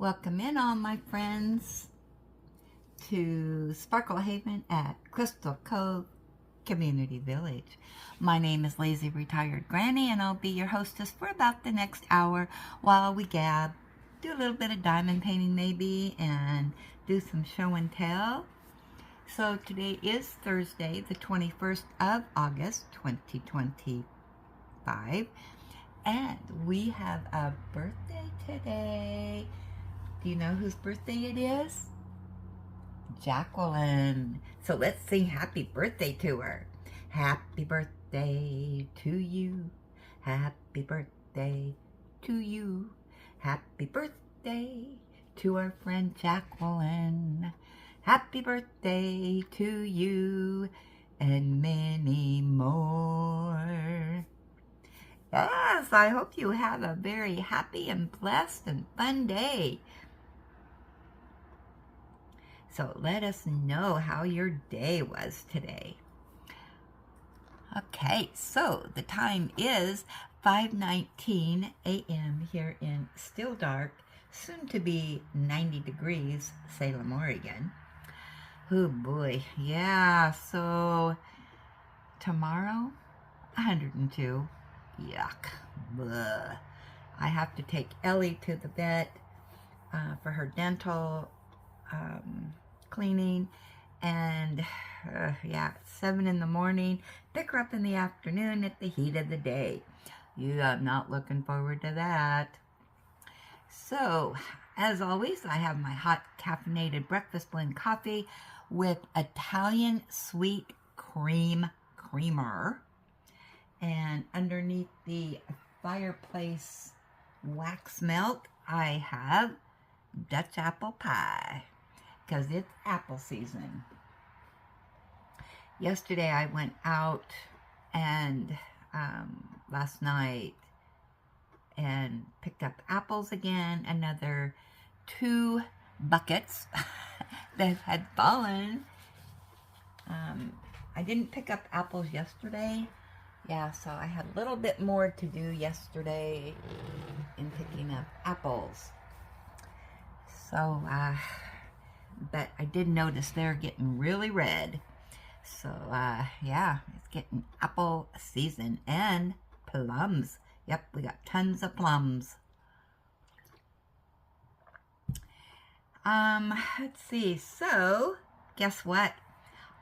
Welcome in all my friends to Sparkle Haven at Crystal Cove Community Village. My name is Lazy Retired Granny and I'll be your hostess for about the next hour while we gab, do a little bit of diamond painting maybe, and do some show and tell. So today is Thursday, the 21st of August, 2025, and we have a birthday today. Do you know whose birthday it is? Jacqueline. So let's sing happy birthday to her. Happy birthday to you. Happy birthday to you. Happy birthday to our friend Jacqueline. Happy birthday to you and many more. Yes, I hope you have a very happy and blessed and fun day. So let us know how your day was today. Okay, so the time is 5:19 a.m. here in still dark, soon to be 90 degrees, Salem, Oregon. Oh boy, yeah, so tomorrow, 102. Yuck. Bleh. I have to take Ellie to the vet for her dental cleaning, and yeah, 7 in the morning, pick her up in the afternoon at the heat of the day. I'm not looking forward to that. So, as always, I have my hot caffeinated breakfast blend coffee with Italian sweet cream creamer. And underneath the fireplace wax melt, I have Dutch apple pie, because it's apple season. Yesterday I went out and last night and picked up apples again, another 2 buckets that had fallen. I didn't pick up apples yesterday. Yeah, so I had a little bit more to do yesterday in picking up apples. So, but I did notice they're getting really red. So, yeah, it's getting apple season. And plums. Yep, we got tons of plums. Let's see. So, guess what?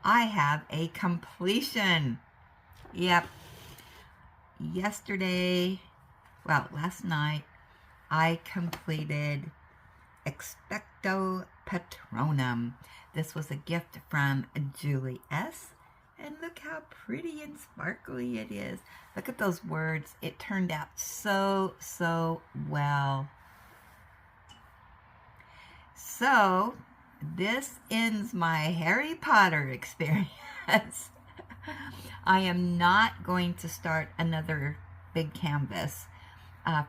I have a completion. Yep. Last night, I completed Expecto Patronum. This was a gift from Julie S. And look how pretty and sparkly it is. Look at those words. It turned out so well. So, this ends my Harry Potter experience. I am not going to start another big canvas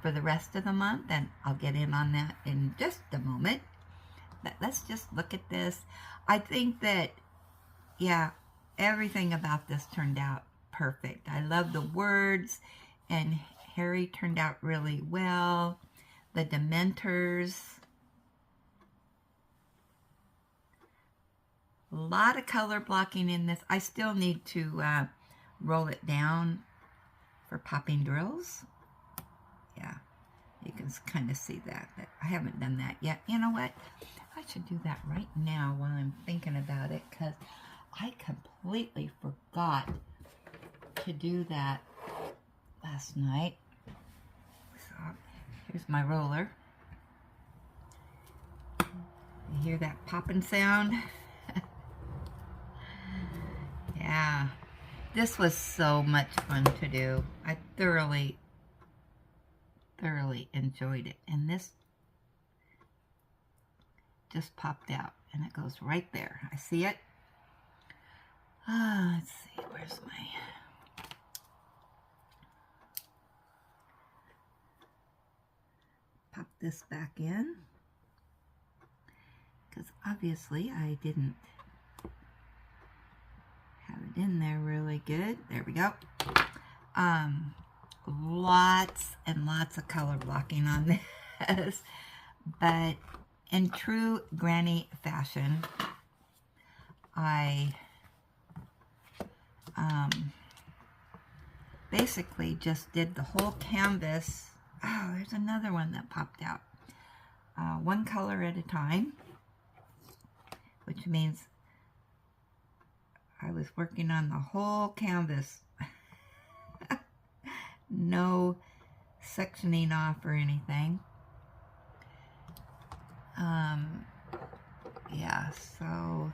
for the rest of the month, and I'll get in on that in just a moment. But let's just look at this. I think that, yeah, everything about this turned out perfect. I love the words, and Harry turned out really well. The Dementors. A lot of color blocking in this. I still need to roll it down for popping drills. Yeah, you can kind of see that, but I haven't done that yet. You know what? I should do that right now while I'm thinking about it, because I completely forgot to do that last night. So here's my roller. You hear that popping sound? Yeah, this was so much fun to do. I thoroughly enjoyed it. And this just popped out, and it goes right there. I see it. Let's see, where's my... Pop this back in, because obviously I didn't have it in there really good. There we go. Lots and lots of color blocking on this, but in true granny fashion, I basically just did the whole canvas. Oh, there's another one that popped out. One color at a time, which means I was working on the whole canvas. No sectioning off or anything. Yeah, so, all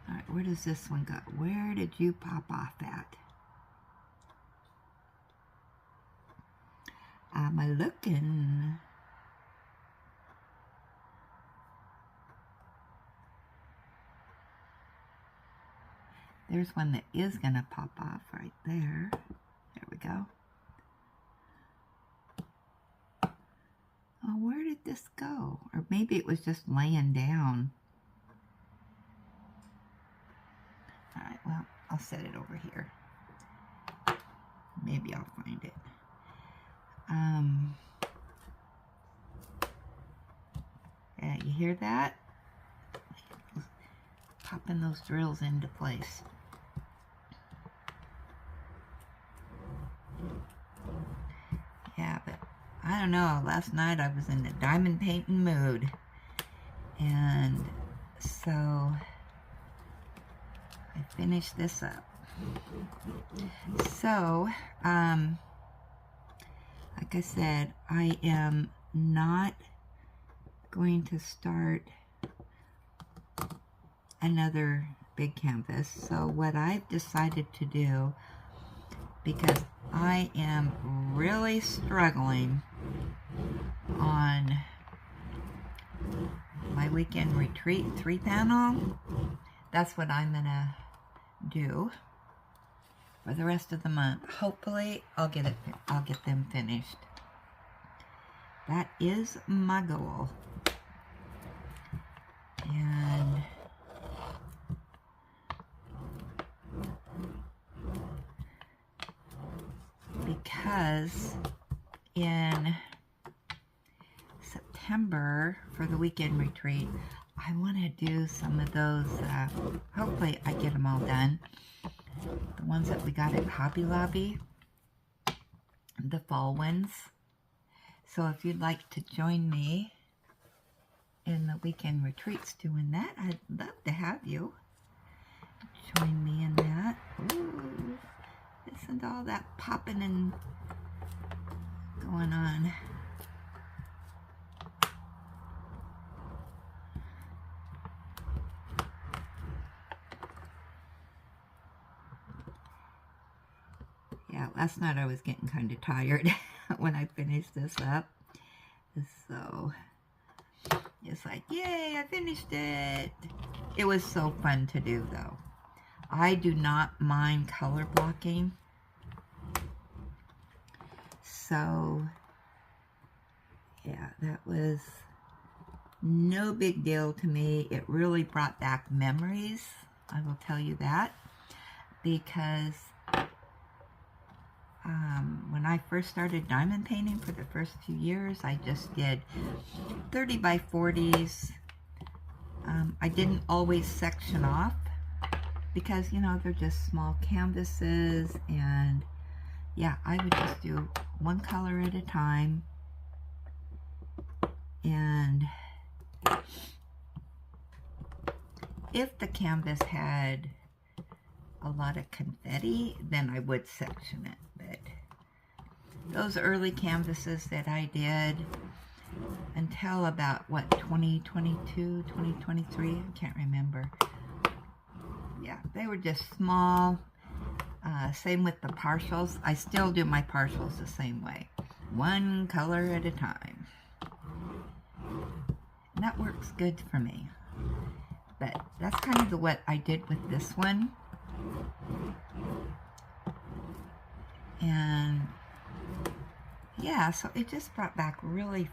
right, where does this one go? Where did you pop off at? Am I looking? There's one that is gonna pop off right there. There we go. Oh, where did this go? Or maybe it was just laying down. All right, well, I'll set it over here. Maybe I'll find it. Yeah, you hear that? Popping those drills into place. Yeah, but I don't know. Last night I was in the diamond painting mood. And so I finished this up. So, like I said, I am not going to start another big canvas. So what I've decided to do, because I am really struggling on my weekend retreat 3-panel, that's what I'm gonna do for the rest of the month. Hopefully I'll get them finished. That is my goal. And because in September for the weekend retreat, I want to do some of those, hopefully I get them all done, the ones that we got at Hobby Lobby, the fall ones. So if you'd like to join me in the weekend retreats doing that, I'd love to have you join me in that. Ooh, listen to all that popping and going on. Yeah, last night I was getting kind of tired when I finished this up. So it's like, yay, I finished it. It was so fun to do, though. I do not mind color blocking. So, yeah, that was no big deal to me. It really brought back memories, I will tell you that, because when I first started diamond painting for the first few years, I just did 30 by 40s. I didn't always section off because, you know, they're just small canvases, and yeah, I would just do one color at a time. And if the canvas had a lot of confetti, then I would section it. But those early canvases that I did until about, what, 2022, 2023, I can't remember. Yeah, they were just small. Same with the partials. I still do my partials the same way. One color at a time. And that works good for me. But that's kind of what I did with this one. And yeah, so it just brought back really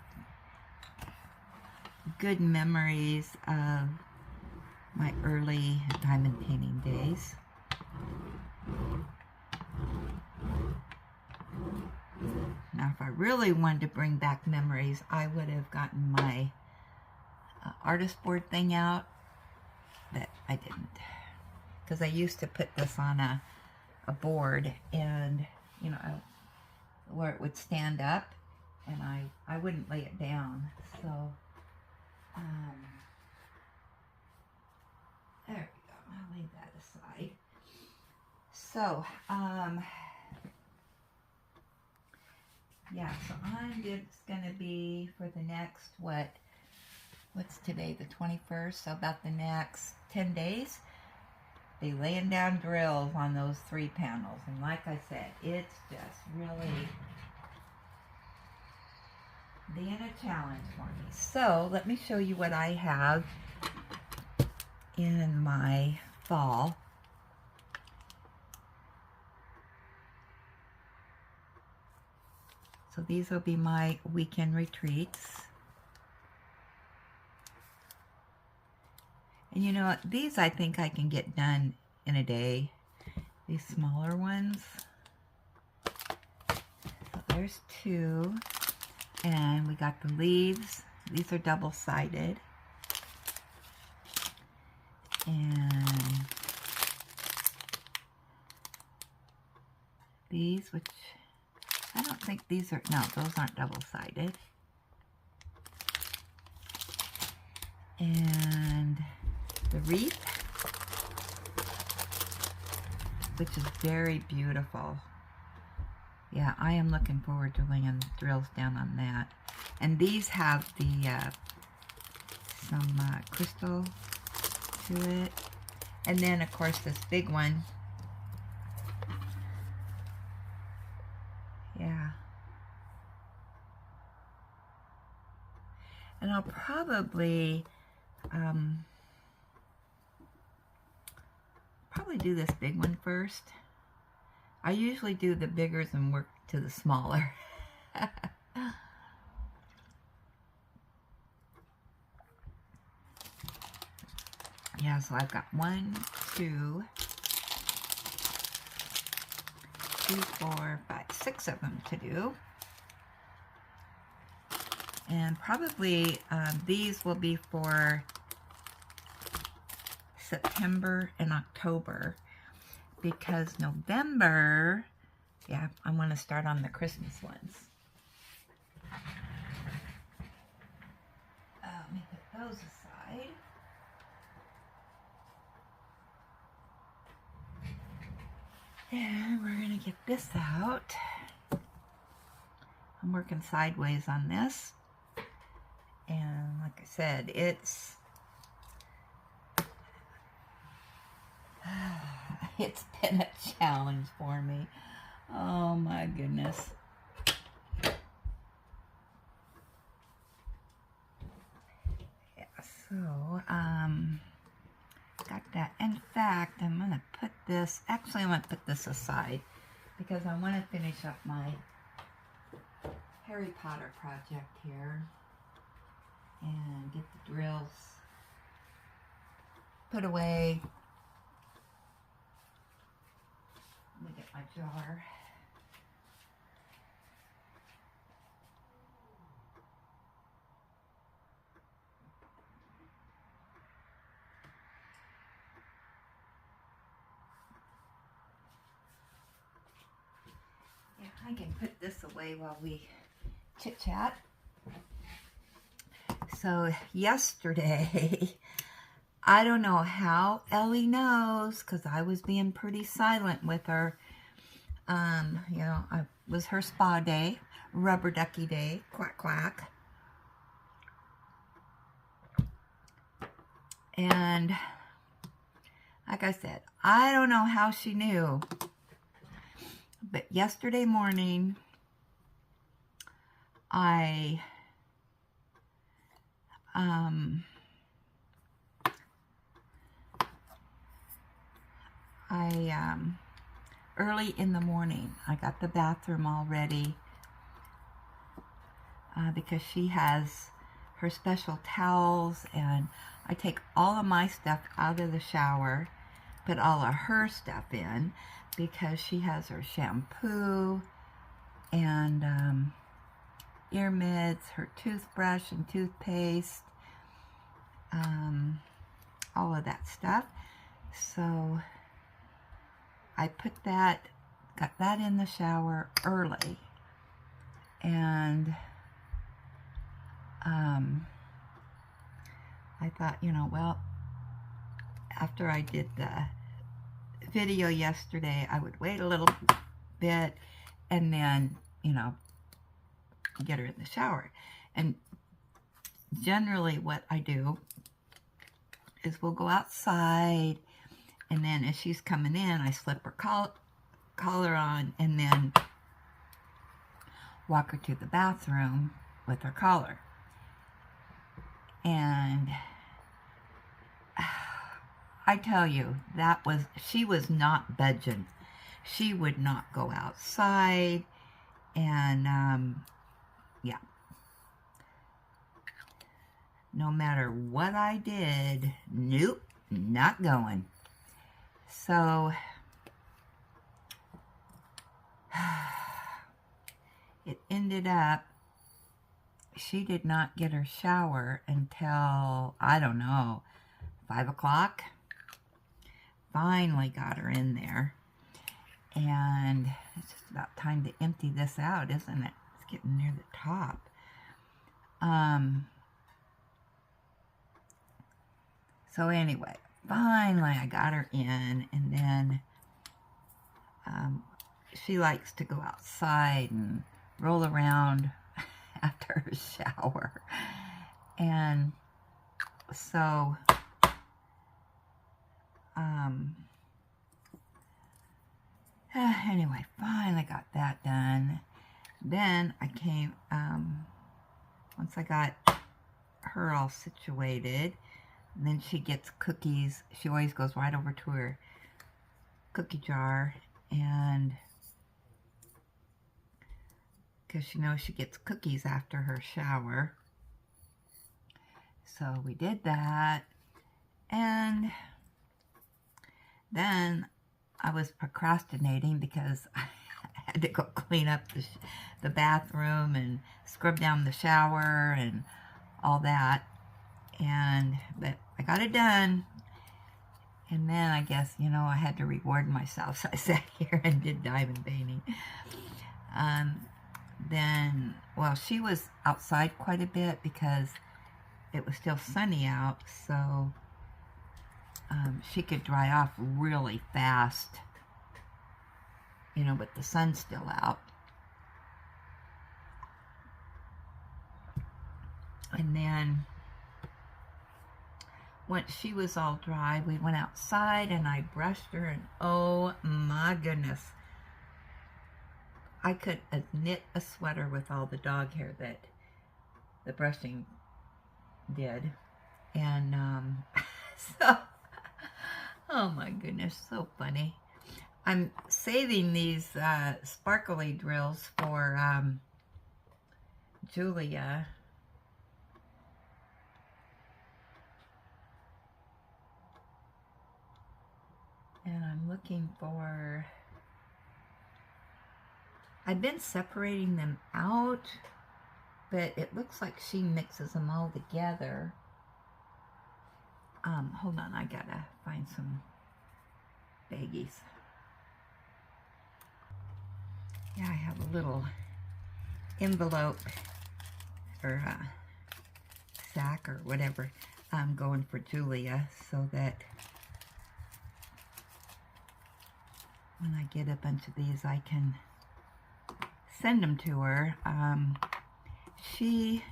good memories of my early diamond painting days. Now if I really wanted to bring back memories, I would have gotten my artist board thing out, but I didn't. Because I used to put this on a board, and, you know, where it would stand up, and I wouldn't lay it down. So, there we go. I'll leave that aside. So, yeah, so I'm just going to be for the next, what's today, the 21st, so about the next 10 days, be laying down drills on those 3 panels. And like I said, it's just really being a challenge for me. So let me show you what I have in my fall. So these will be my weekend retreats. And you know what, these I think I can get done in a day. These smaller ones. So there's 2. And we got the leaves. These are double-sided. And these, which I don't think these are, no, those aren't double-sided. And the wreath, which is very beautiful. Yeah, I am looking forward to laying drills down on that. And these have the some crystal to it. And then, of course, this big one. Yeah. And I'll probably do this big one first. I usually do the biggers and work to the smaller. Yeah, so I've got 1, 2, 3, 4, 5, 6 of them to do. And probably these will be for September and October, because November, yeah, I want to start on the Christmas ones. Let me put those aside. And we're going to get this out. I'm working sideways on this. And like I said, it's been a challenge for me. Oh my goodness. Yeah, so, got that. In fact, I'm going to put this, actually I'm going to put this aside because I want to finish up my Harry Potter project here and get the drills put away. Let me get my jar. Yeah, I can put this away while we chit-chat. So yesterday, I don't know how Ellie knows, because I was being pretty silent with her. You know, it was her spa day, rubber ducky day, quack quack. And like I said, I don't know how she knew. But yesterday morning, I early in the morning, I got the bathroom all ready because she has her special towels, and I take all of my stuff out of the shower, put all of her stuff in because she has her shampoo and ear mitts, her toothbrush and toothpaste, all of that stuff. So I got that in the shower early, and I thought, well, after I did the video yesterday, I would wait a little bit and then, get her in the shower. And generally what I do is we'll go outside, and then as she's coming in, I slip her collar on and then walk her to the bathroom with her collar. And I tell you, she was not budging. She would not go outside, and yeah. No matter what I did, nope, not going. So it ended up, she did not get her shower until, I don't know, 5 o'clock. Finally got her in there. And it's just about time to empty this out, isn't it? It's getting near the top. So anyway, finally I got her in, and then she likes to go outside and roll around after her shower. And so anyway, finally got that done. Then I came, once I got her all situated, then she gets cookies. She always goes right over to her cookie jar, and because she knows she gets cookies after her shower. So we did that, and then I was procrastinating because I had to go clean up the bathroom and scrub down the shower and all that. But I got it done. And then I guess, I had to reward myself. So I sat here and did diamond painting. Then, well, she was outside quite a bit because it was still sunny out. So she could dry off really fast, with the sun still out. And then once she was all dry, we went outside and I brushed her, and oh my goodness, I could knit a sweater with all the dog hair that the brushing did. And so, oh my goodness, so funny. I'm saving these sparkly drills for Julia. And I'm looking for, I've been separating them out, but it looks like she mixes them all together. Hold on, I gotta find some baggies. Yeah, I have a little envelope or sack or whatever I'm going for Julia, so that when I get a bunch of these, I can send them to her. She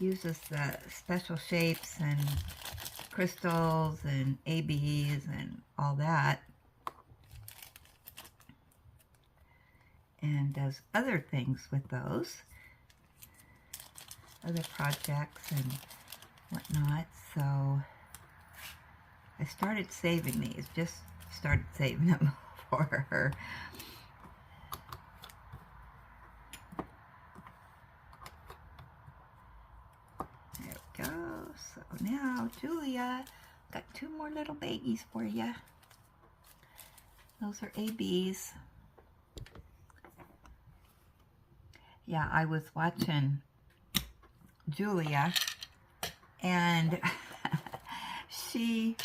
uses the special shapes and crystals and ABs and all that, and does other things with those, other projects and whatnot. So I started saving these, just started saving them for her. There we go. So now, Julia, got 2 more little baggies for you. Those are ABs. Yeah, I was watching Julia, and she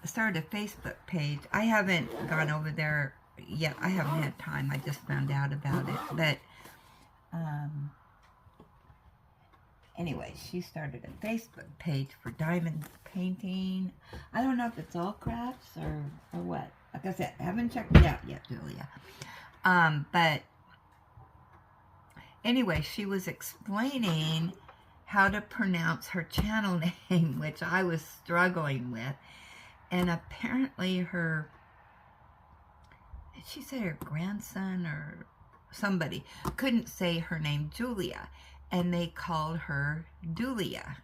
started a Facebook page. I haven't gone over there yet. I haven't had time. I just found out about it. But anyway, she started a Facebook page for diamond painting. I don't know if it's all crafts or what. Like I said, I haven't checked it out yet, Julia. But anyway, she was explaining how to pronounce her channel name, which I was struggling with. And apparently she said her grandson or somebody couldn't say her name Julia, and they called her Dulia.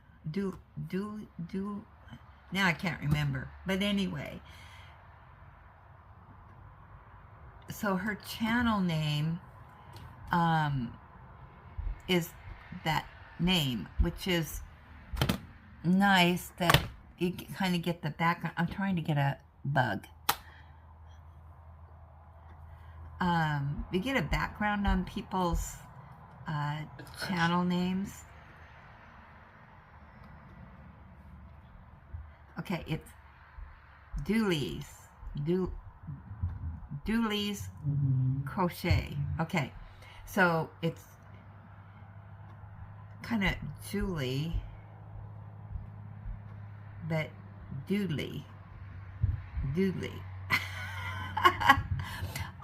Now I can't remember. But anyway, so her channel name is that name, which is nice that you kind of get the background. I'm trying to get a bug. You get a background on people's channel names. Okay, it's Dooley's. Dooley's Crochet. Okay, so it's kind of Julie, but Doodly.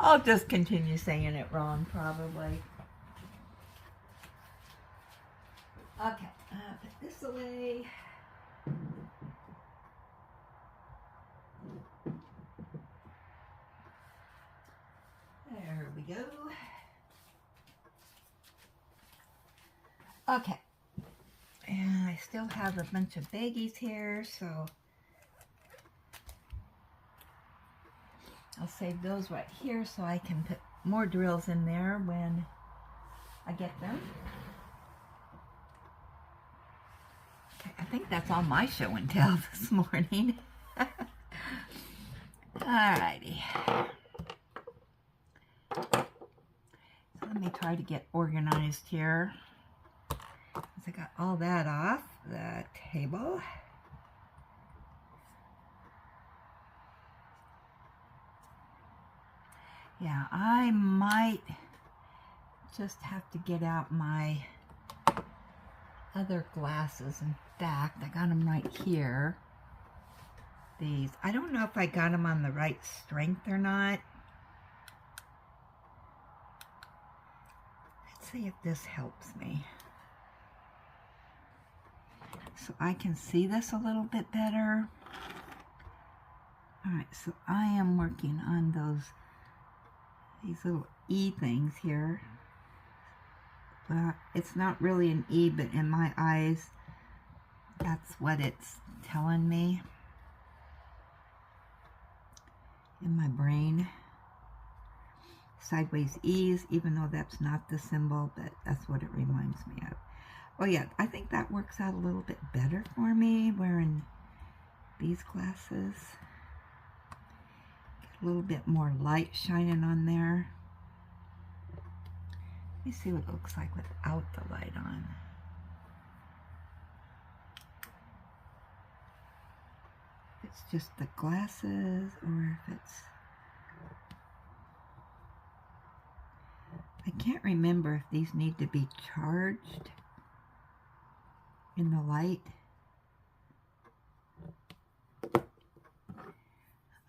I'll just continue saying it wrong, probably. Okay, put this away. There we go. Okay, and I still have a bunch of baggies here, so I'll save those right here so I can put more drills in there when I get them. Okay, I think that's all my show and tell this morning. Alrighty. So let me try to get organized here. I got all that off the table. Yeah, I might just have to get out my other glasses. In fact, I got them right here. These. I don't know if I got them on the right strength or not. Let's see if this helps me. So I can see this a little bit better. Alright, so I am working on these little E things here. Well, it's not really an E, but in my eyes, that's what it's telling me. In my brain. Sideways E's, even though that's not the symbol, but that's what it reminds me of. Oh yeah, I think that works out a little bit better for me, wearing these glasses. Get a little bit more light shining on there. Let me see what it looks like without the light on. If it's just the glasses, or if it's... I can't remember if these need to be charged in the light.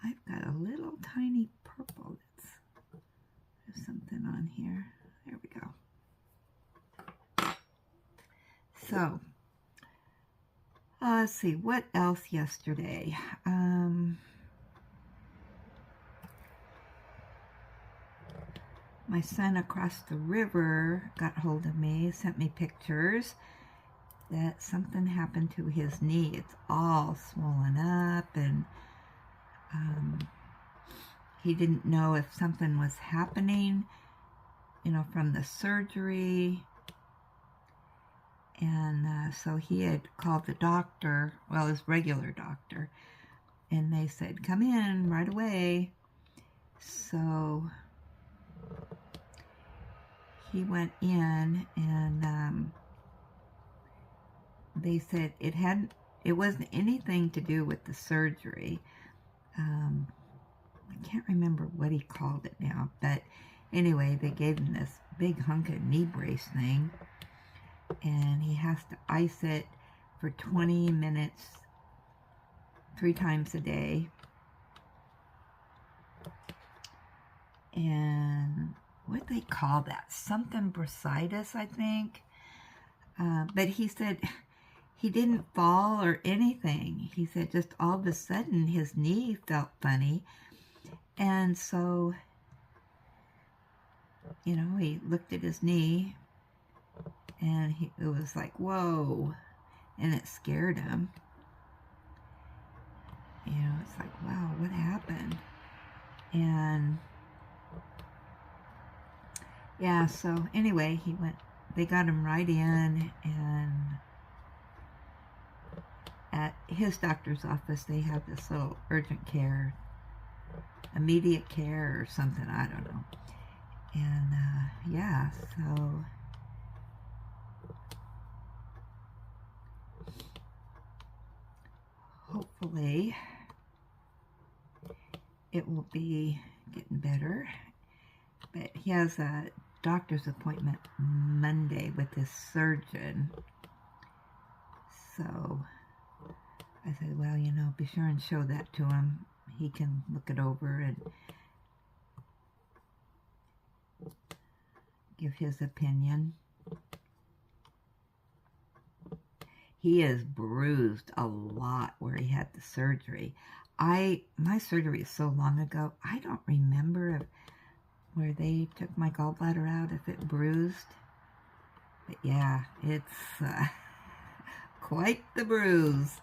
I've got a little tiny purple. There's something on here. There we go. So, let's see, what else yesterday? My son across the river got hold of me, sent me pictures that something happened to his knee. It's all swollen up, and he didn't know if something was happening, you know, from the surgery. And so he had called the doctor, well, his regular doctor, and they said, come in right away. So he went in and they said it wasn't anything to do with the surgery. I can't remember what he called it now, but anyway, they gave him this big hunk of knee brace thing, and he has to ice it for 20 minutes 3 times a day. And what do they call that? Something bursitis, I think. But he said he didn't fall or anything. He said just all of a sudden his knee felt funny. And so, you know, he looked at his knee and it was like, whoa. And it scared him. You know, it's like, wow, what happened? And yeah, so anyway, they got him right in, and at his doctor's office, they have this little urgent care, immediate care or something, I don't know. And yeah, so hopefully it will be getting better. But he has a doctor's appointment Monday with his surgeon. So I said, well, you know, be sure and show that to him. He can look it over and give his opinion. He is bruised a lot where he had the surgery. My surgery is so long ago, I don't remember where they took my gallbladder out, if it bruised. But yeah, it's quite the bruise.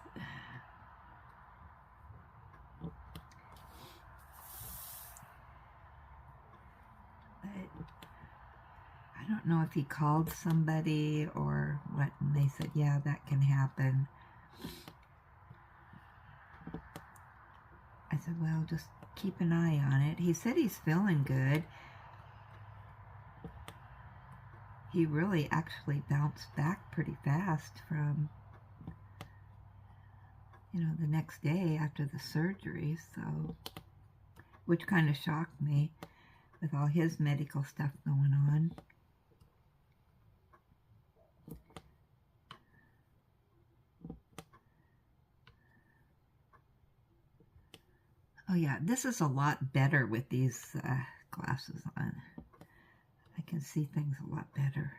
But I don't know if he called somebody or what, and they said, yeah, that can happen. I said, well, just keep an eye on it. He said he's feeling good. He really actually bounced back pretty fast from, you know, the next day after the surgery, so, which kind of shocked me with all his medical stuff going on. Oh yeah, this is a lot better with these glasses on. I can see things a lot better.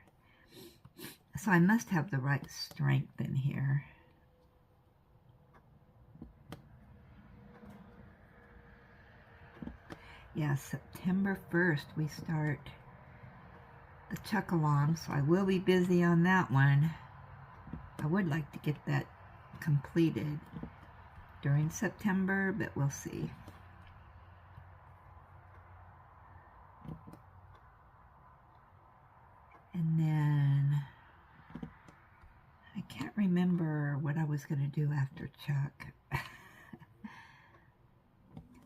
So I must have the right strength in here. Yeah, September 1st we start the chuck-along, so I will be busy on that one. I would like to get that completed during September, but we'll see. And then I can't remember what I was going to do after Chuck.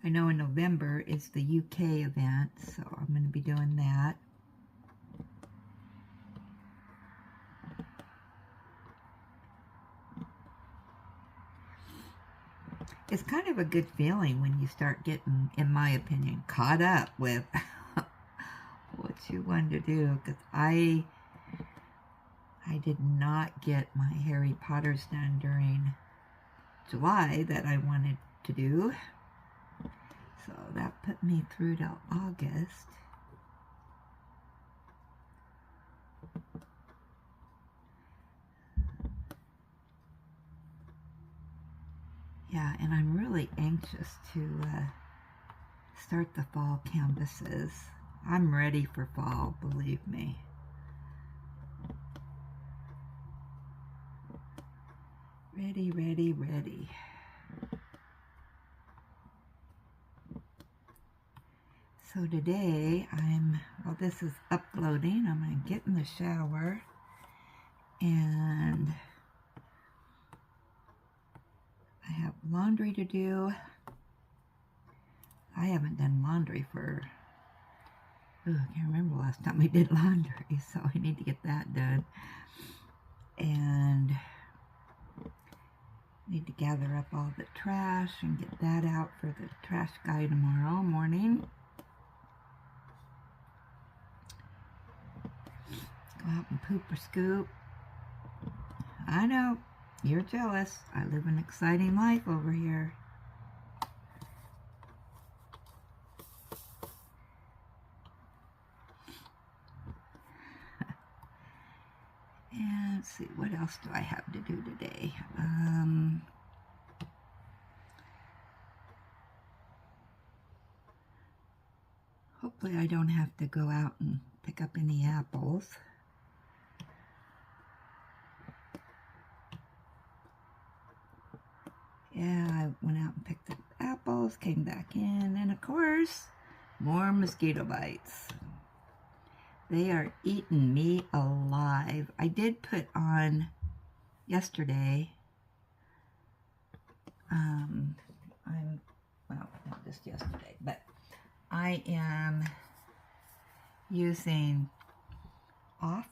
I know in November is the UK event, so I'm going to be doing that. It's kind of a good feeling when you start getting, in my opinion, caught up with what you wanted to do, because I did not get my Harry Potters done during July that I wanted to do, so that put me through till August. Yeah, and I'm really anxious to start the fall canvases. I'm ready for fall, believe me. Ready, ready, ready. So today while this is uploading, I'm going to get in the shower and I have laundry to do. I haven't done laundry for Ooh, I can't remember the last time I did laundry, so I need to get that done. And need to gather up all the trash and get that out for the trash guy tomorrow morning. Go out and poop or scoop. I know, you're jealous. I live an exciting life over here. And let's see, what else do I have to do today? Hopefully I don't have to go out and pick up any apples. Yeah, I went out and picked up apples, came back in, and of course, more mosquito bites. They are eating me alive. I did put on yesterday, well, not just yesterday, but I am using off,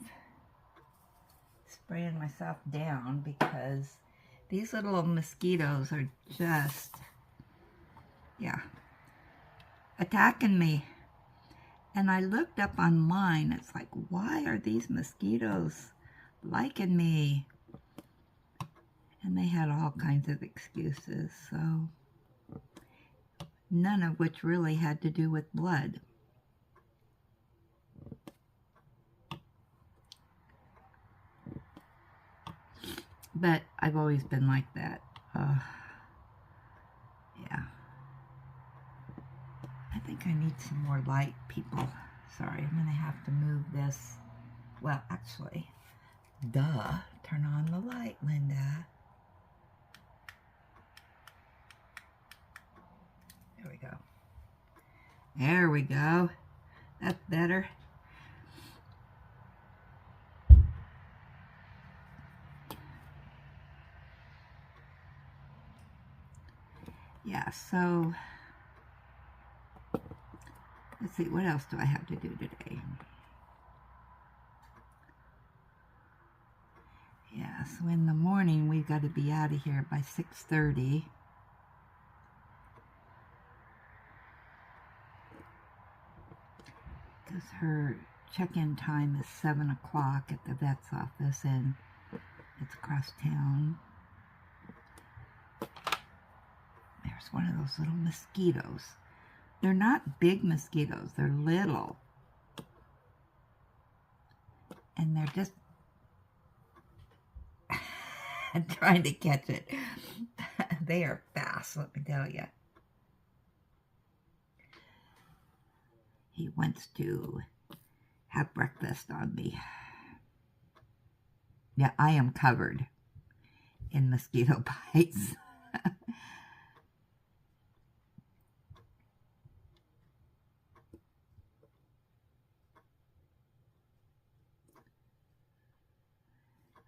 spraying myself down because these little mosquitoes are just, yeah, attacking me. And I looked up online, it's like, why are these mosquitoes liking me? And they had all kinds of excuses, so none of which really had to do with blood. But I've always been like that. Yeah. I think I need some more light, people. Sorry, I'm going to have to move this. Well, actually, duh. Turn on the light, Linda. There we go. There we go. That's better. Yeah, so let's see, what else do I have to do today? Yeah, so in the morning we've got to be out of here by 6:30. Because her check-in time is 7 o'clock at the vet's office, and it's across town. There's one of those little mosquitoes. They're not big mosquitoes, they're little. And they're just trying to catch it. They are fast, let me tell you. He wants to have breakfast on me. Yeah, I am covered in mosquito bites.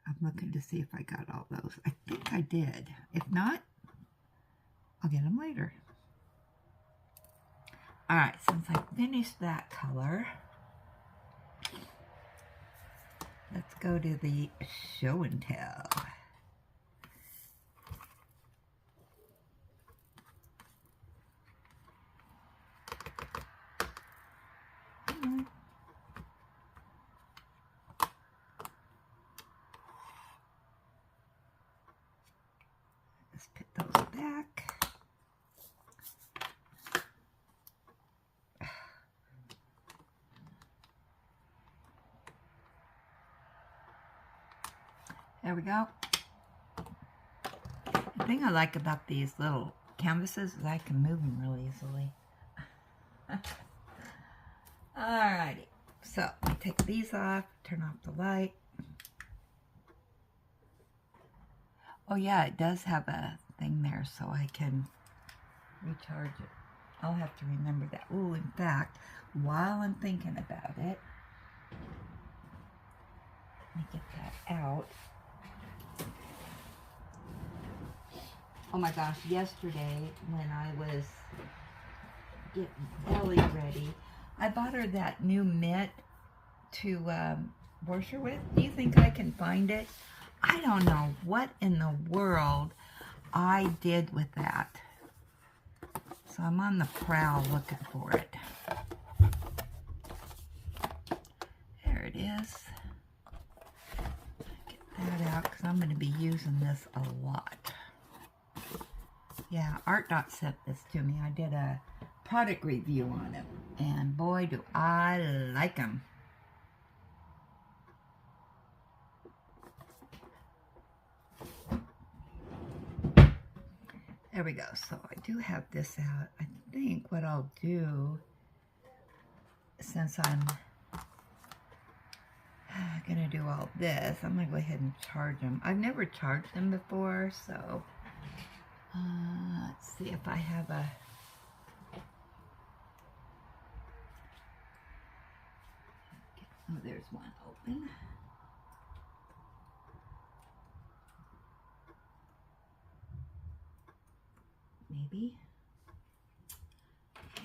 I'm looking to see if I got all those. I think I did. If not, I'll get them later. Alright, since I finished that color, let's go to the show and tell. Let's put those back. There we go. The thing I like about these little canvases is I can move them really easily. Alrighty, so I take these off, turn off the light. Oh yeah, it does have a thing there so I can recharge it. I'll have to remember that. Oh, in fact, while I'm thinking about it, let me get that out. Oh my gosh, yesterday when I was getting belly ready, I bought her that new mitt to wash her with. Do you think I can find it? I don't know what in the world I did with that. So I'm on the prowl looking for it. There it is. Get that out because I'm going to be using this a lot. Yeah, ArtDot sent this to me. I did a product review on it, and boy, do I like them. There we go. So I do have this out. I think what I'll do, since I'm going to do all this, I'm going to go ahead and charge them. I've never charged them before, so let's see if I have a... Oh, there's one open. Maybe.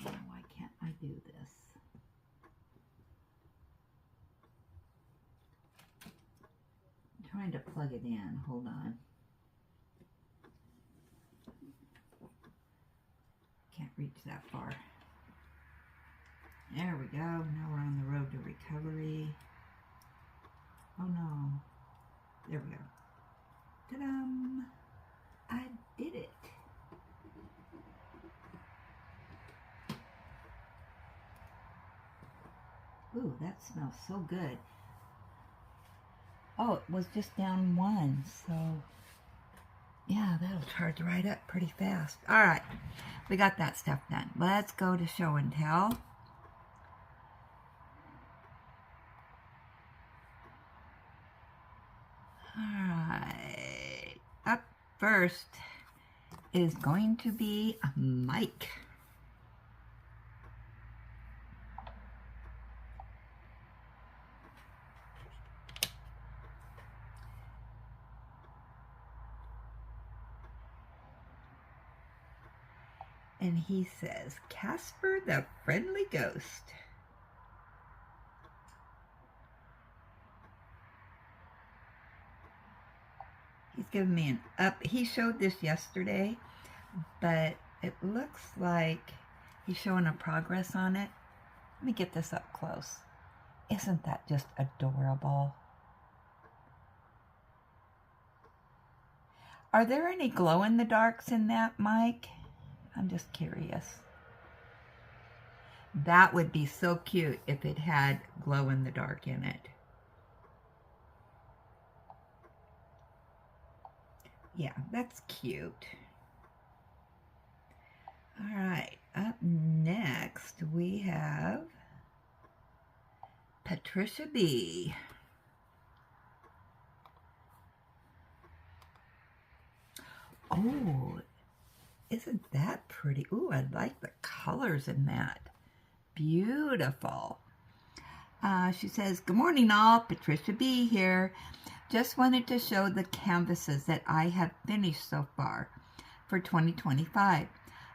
Oh, why can't I do this? I'm trying to plug it in. Hold on. Can't reach that far. There we go. Now we're on the road to recovery. Oh no. There we go. Ta-dam! I did it. Ooh, that smells so good. Oh, it was just down one, so yeah, that'll charge right up pretty fast. All right, we got that stuff done. Let's go to show and tell. All right, up first is going to be Mike. And he says, Casper the Friendly Ghost. He's giving me an up. He showed this yesterday, but it looks like he's showing a progress on it. Let me get this up close. Isn't that just adorable? Are there any glow-in-the-darks in that, Mike? I'm just curious. That would be so cute if it had glow-in-the-dark in it. Yeah, that's cute. All right, up next we have Patricia B. Oh, isn't that pretty? Ooh, I like the colors in that. Beautiful. She says, good morning all, Patricia B here. Just wanted to show the canvases that I have finished so far for 2025.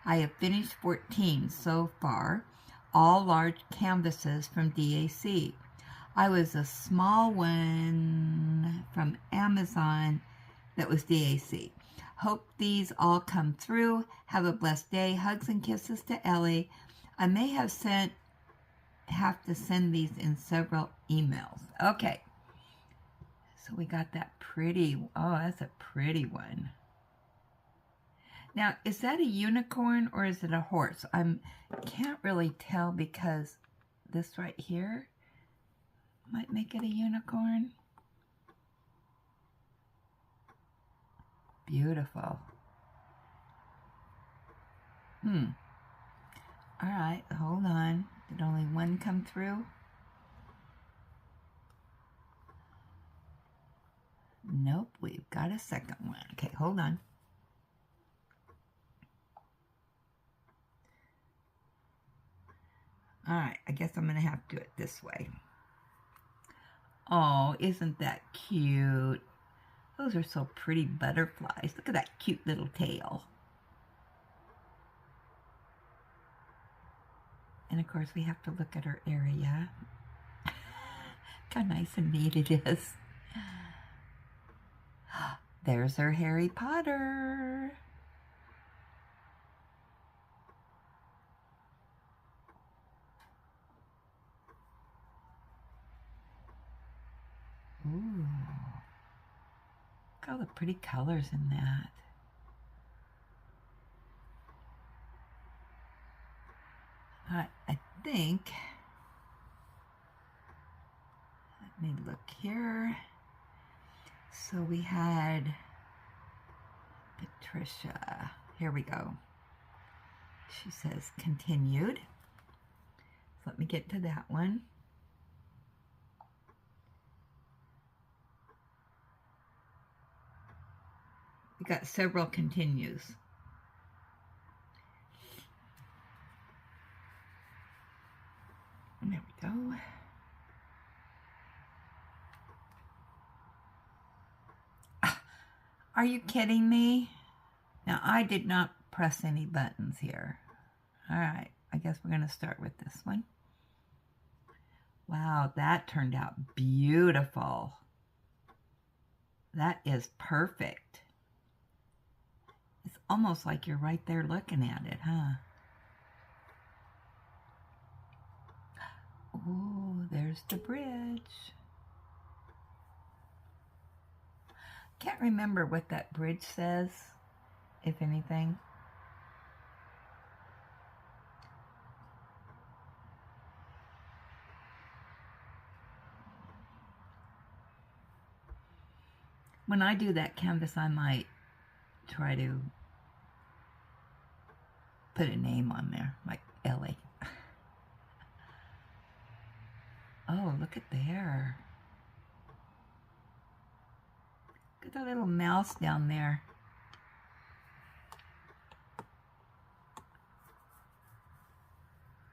I have finished 14 so far, all large canvases from DAC. I was a small one from Amazon that was DAC. Hope these all come through. Have a blessed day. Hugs and kisses to Ellie. I may have to send these in several emails. Okay. So we got that pretty, oh, that's a pretty one. Now, is that a unicorn or is it a horse? Can't really tell because this right here might make it a unicorn. Beautiful. All right, hold on. Did only one come through? Nope, we've got a second one. Okay, hold on. All right, I guess I'm going to have to do it this way. Oh, isn't that cute? Those are so pretty butterflies. Look at that cute little tail. And of course we have to look at her area. Look how nice and neat it is. There's our Harry Potter. Ooh. Look at all the pretty colors in that. I think, let me look here. So we had Patricia. Here we go. She says continued. So let me get to that one. We got several continues. There we go. Are you kidding me? Now, I did not press any buttons here. All right, I guess we're going to start with this one. Wow, that turned out beautiful. That is perfect. It's almost like you're right there looking at it, huh? Oh, there's the bridge. Can't remember what that bridge says, if anything. When I do that canvas, I might try to put a name on there, like Ellie. Oh, look at there. Look at that little mouse down there.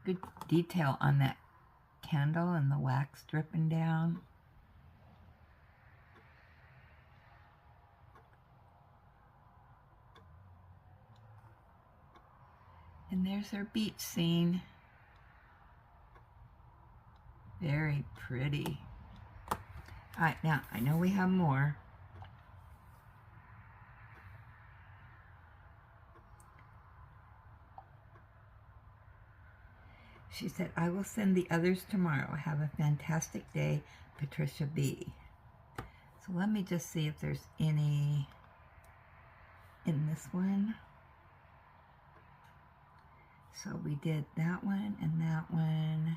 Good detail on that candle and the wax dripping down. And there's our beach scene. Very pretty. All right, now I know we have more. She said, I will send the others tomorrow. Have a fantastic day, Patricia B. So let me just see if there's any in this one. So we did that one and that one.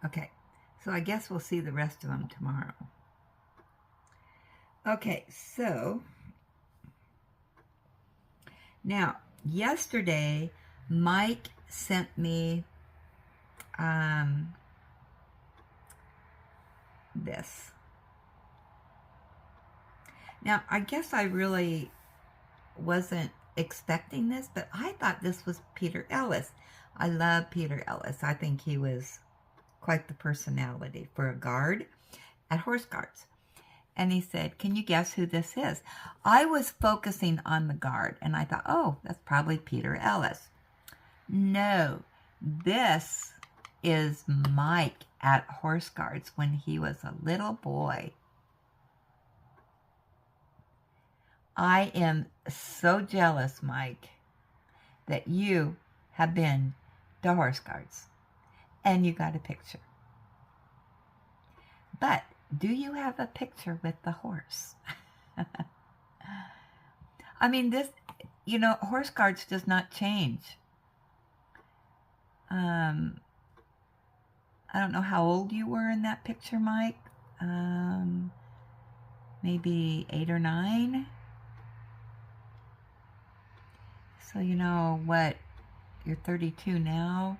Okay, so I guess we'll see the rest of them tomorrow. Okay, so now yesterday Mike sent me this. Now I guess I really wasn't expecting this, but I thought this was Peter Ellis. I love Peter Ellis. I think he was quite the personality for a guard at Horse Guards. And he said, can you guess who this is? I was focusing on the guard, and I thought, oh, that's probably Peter Ellis. No, this is Mike at Horse Guards when he was a little boy. I am so jealous, Mike, that you have been to Horse Guards and you got a picture. But do you have a picture with the horse? I mean, this, you know, Horse Guards does not change. I don't know how old you were in that picture, Mike. Maybe 8 or 9. So, you know what, you're 32 now.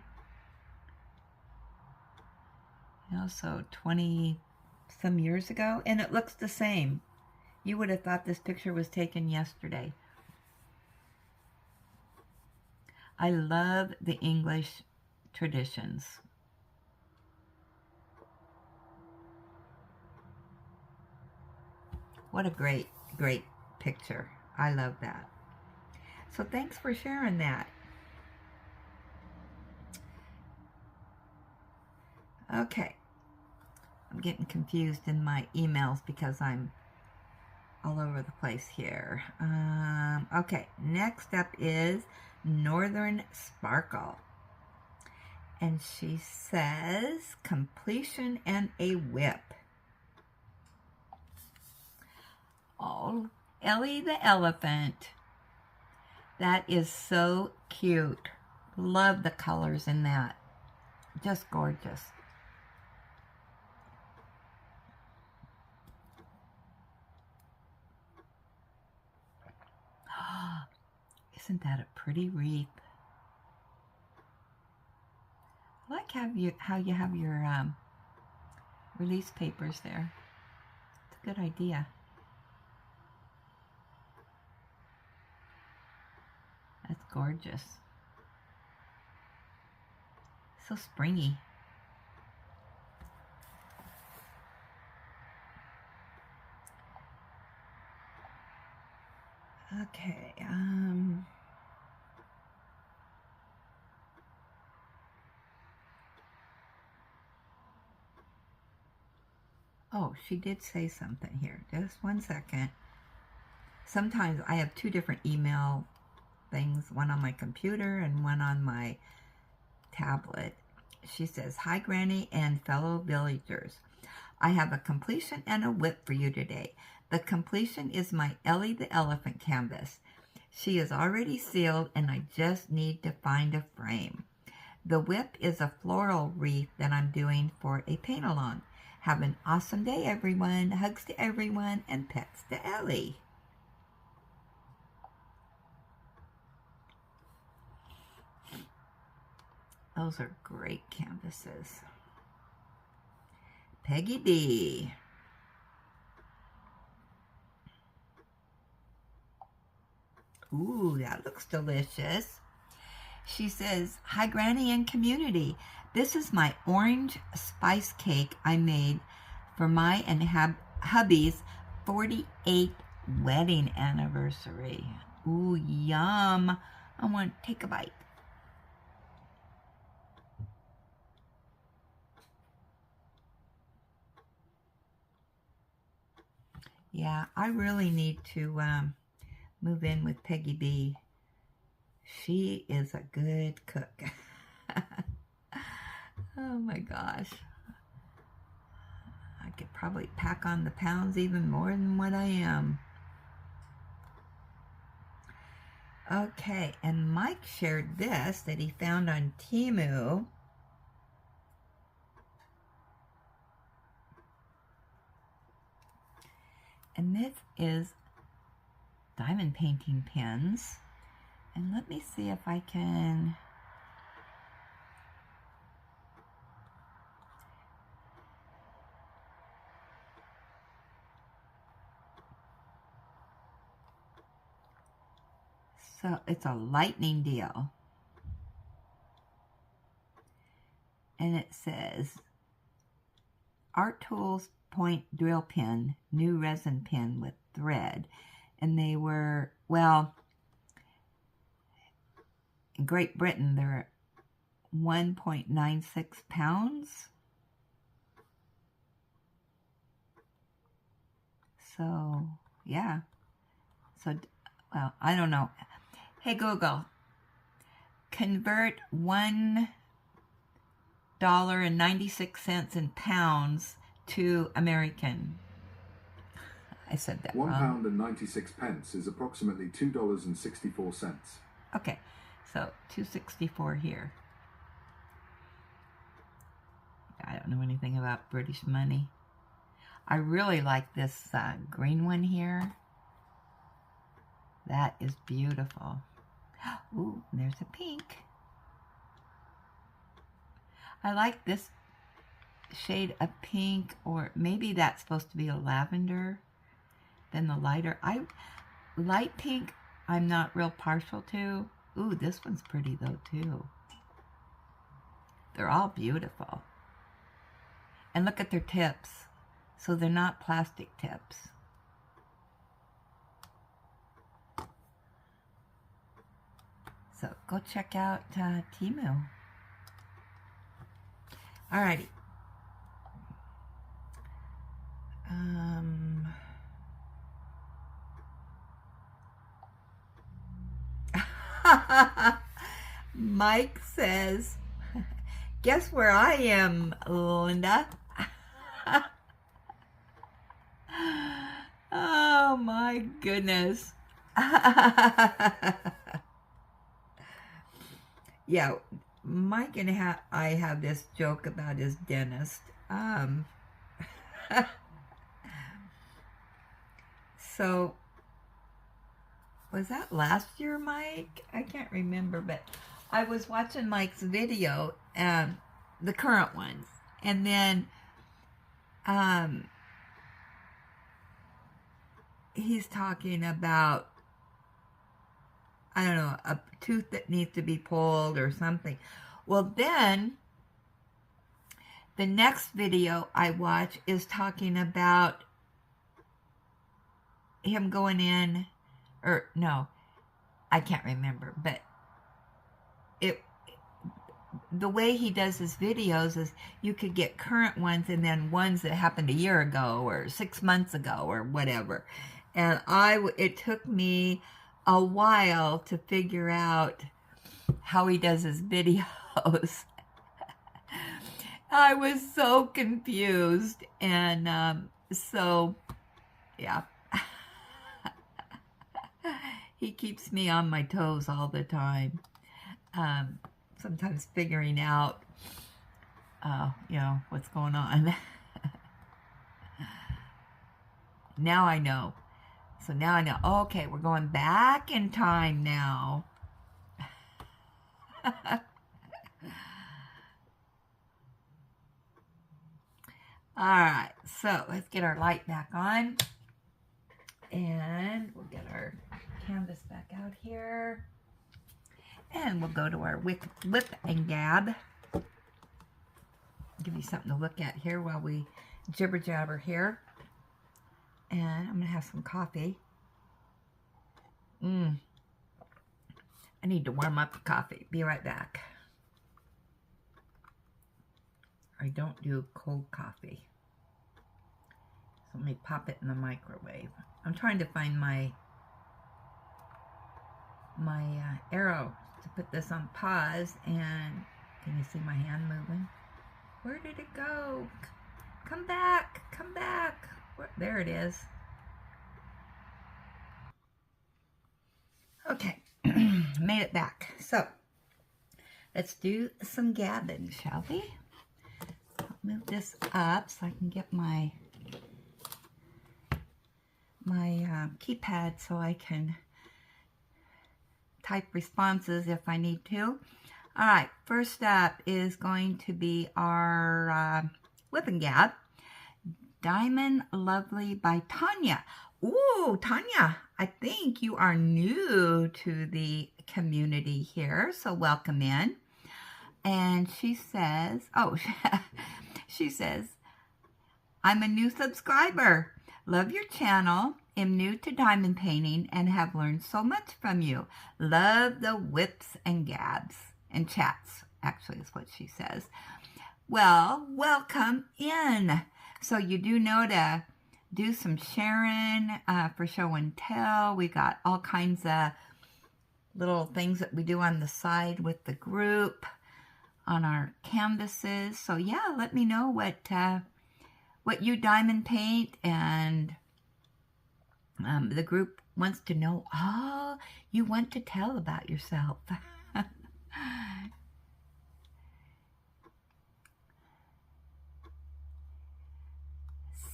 You know, so 20 some years ago, and it looks the same. You would have thought this picture was taken yesterday. I love the English traditions. What a great, great picture. I love that. So thanks for sharing that. Okay. I'm getting confused in my emails because I'm all over the place here. Okay, next up is Northern Sparkle. And she says, completion and a whip. Oh, Ellie the elephant. That is so cute. Love the colors in that. Just gorgeous. Isn't that a pretty wreath? I like how you have your release papers there. It's a good idea. That's gorgeous. So springy. Okay, oh, she did say something here. Just one second. Sometimes I have two different email things, one on my computer and one on my tablet. She says, hi, Granny and fellow villagers. I have a completion and a whip for you today. The completion is my Ellie the Elephant canvas. She is already sealed and I just need to find a frame. The whip is a floral wreath that I'm doing for a paint-along. Have an awesome day, everyone. Hugs to everyone and pets to Ellie. Those are great canvases. Peggy D. Ooh, that looks delicious. She says, hi, Granny and community. This is my orange spice cake I made for my and hubby's 48th wedding anniversary. Ooh, yum. I want to take a bite. Yeah, I really need to move in with Peggy B. She is a good cook. Oh my gosh. I could probably pack on the pounds even more than what I am. Okay, and Mike shared this that he found on Temu. And this is diamond painting pens. And let me see if I can... So it's a lightning deal. And it says, Art Tools Point Drill Pen, new resin pen with thread. And they were, well, in Great Britain, they're 1.96 pounds. So, yeah. So, well, I don't know. Hey, Google, convert $1.96 in pounds to American. I said that wrong. £1.96 is approximately $2.64. Okay, so $2.64 here. I don't know anything about British money. I really like this green one here. That is beautiful. Ooh, there's a pink. I like this shade of pink, or maybe that's supposed to be a lavender. Then the lighter, light pink, I'm not real partial to. Ooh, this one's pretty though too. They're all beautiful. And look at their tips. So they're not plastic tips. So go check out Temu. Alrighty. Mike says, guess where I am, Linda? Oh my goodness. Yeah, Mike and I have this joke about his dentist. So, was that last year, Mike? I can't remember, but I was watching Mike's video, the current ones, and then he's talking about, I don't know, a tooth that needs to be pulled or something. Well, then the next video I watch is talking about him going in, or no, I can't remember, but the way he does his videos is you could get current ones and then ones that happened a year ago or 6 months ago or whatever. And it took me a while to figure out how he does his videos. I was so confused, and so yeah. He keeps me on my toes all the time. Sometimes figuring out, what's going on. Now I know. So now I know, okay, we're going back in time now. All right, so let's get our light back on. And we'll get our canvas back out here. And we'll go to our Wip and Gab. Give you something to look at here while we jibber jabber here. And I'm going to have some coffee. I need to warm up the coffee. Be right back. I don't do cold coffee. So let me pop it in the microwave. I'm trying to find my arrow to put this on pause, and can you see my hand moving? Where did it go? Come back, come back. There it is. Okay, made it back. So let's do some gabbing, shall we? I'll move this up so I can get my keypad so I can type responses if I need to. All right, first up is going to be our Wip and Gab, Diamond Lovely by Tanya. Ooh, Tanya, I think you are new to the community here, so welcome in. And she says, she says, I'm a new subscriber. Love your channel. Am new to diamond painting and have learned so much from you. Love the whips and gabs and chats, actually is what she says. Well, welcome in. So you do know to do some sharing for show and tell. We got all kinds of little things that we do on the side with the group on our canvases. So yeah, let me know what you diamond paint, and the group wants to know all you want to tell about yourself.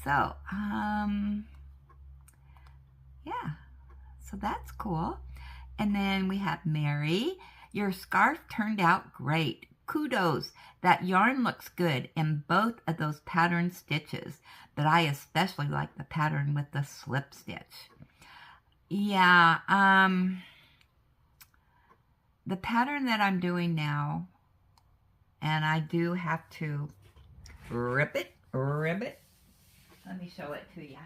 So, yeah, so that's cool. And then we have Mary. Your scarf turned out great. Kudos. That yarn looks good in both of those pattern stitches, but I especially like the pattern with the slip stitch. Yeah, the pattern that I'm doing now, and I do have to rip it. Let me show it to you.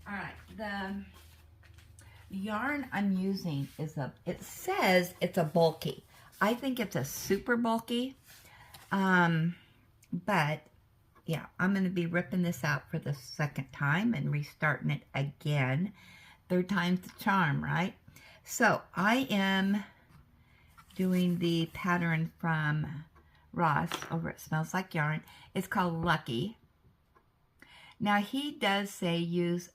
All right, yarn I'm using is it says it's a bulky. I think it's a super bulky. But yeah, I'm going to be ripping this out for the second time and restarting it again. Third time's the charm, right? So I am doing the pattern from Ross over at Smells Like Yarn. It's called Lucky. Now he does say use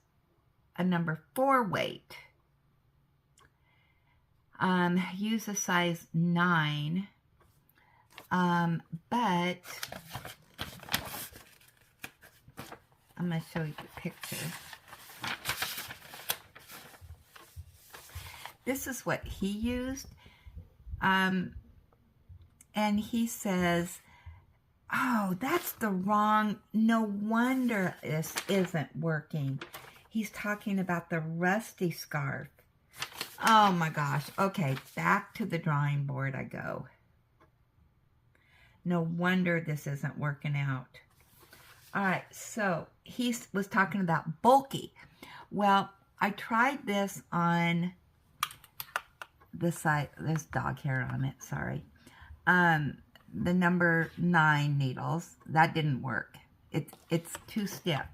a number 4 weight. Use a size 9. But I'm going to show you the picture. This is what he used. And he says, oh, that's the wrong, no wonder this isn't working. He's talking about the rusty scarf. Oh my gosh. Okay, back to the drawing board I go. No wonder this isn't working out. All right, so he was talking about bulky. Well, I tried this on the side. There's dog hair on it, sorry. The number 9 needles, that didn't work. It's too stiff.